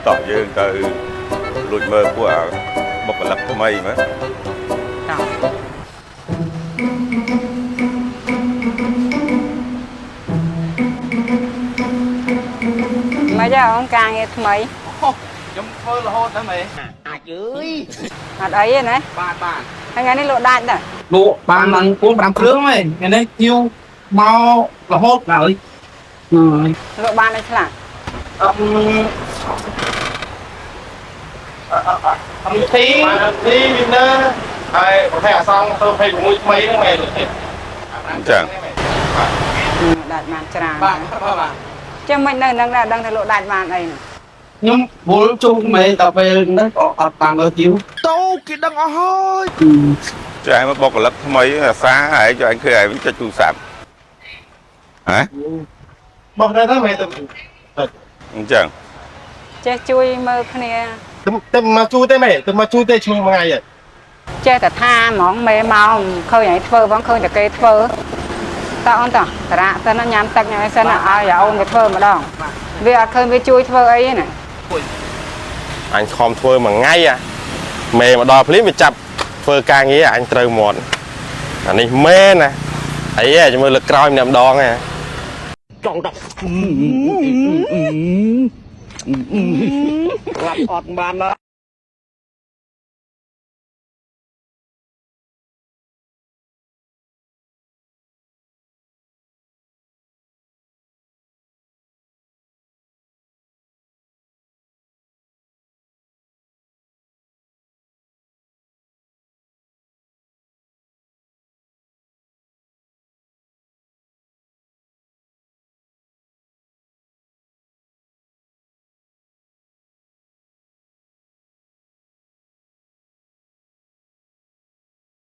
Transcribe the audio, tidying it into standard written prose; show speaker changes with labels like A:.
A: ต่อยืนtừ lụt mơ của bọc lập của mày mà
B: มาจะเอาการเงี้ยทำไม
C: ខ្ញុំធ្វើរហូតដល់មែនអាចអើយ
B: អត់អីទេណា
C: បាទ
B: ថ្ងៃនេះលក់ដាច់ដែរ
C: លក់បានឡើង4-5គ្រឿងហ្នឹងថ្ងៃនេះញៀវមករហូតដល់
B: លក់បានអីខ្លះ
C: ទីមាននៅហើយប្រភេទអសងទៅ26ថ្មីហ្នឹងមែនទេ
A: chẳng
B: ដាច់បានច្រើន
C: បាទ
B: ចឹងមិននៅនឹងដែរដឹងថាលក់ដាច់បានអី
C: ខ្ញុំវល់ជុំមែនតែពេលហ្នឹងអត់តាមមើលជីវទៅគេដឹងអស់ហើយ
A: chạy mà bọc lập của mày là xa hãy cho anh khơi ai với cho chú sạp hả
C: មកដែរទៅមែនទៅ
A: chẳng
B: ចេះជួយមើលគ្នា
C: ទៅមកជួយទេមែនទៅមកជួយទេឈ្មោះមួយថ្ងៃហើយ
B: ចេះតែថាហ្មងមេមកឃើញឲ្យធ្វើផងឃើញតែគេធ្វើតើអូនតតារ៉ាទៅញ៉ាំទឹកញ៉ាំអីសិនឲ្យអូនទៅធ្វើម្ដងវាអត់ឃើញវាជួយធ្វើអីណា
D: អញខំធ្វើមួយថ្ងៃមេមកដល់ភ្លាមវាចាប់ធ្វើការងារអញត្រូវមាត់អានេះមេណាអីចាំមើលលើកក្រោយម្នាក់ម្ដងហ៎ចង់ដាក់ក្លាប់អត់បានដល់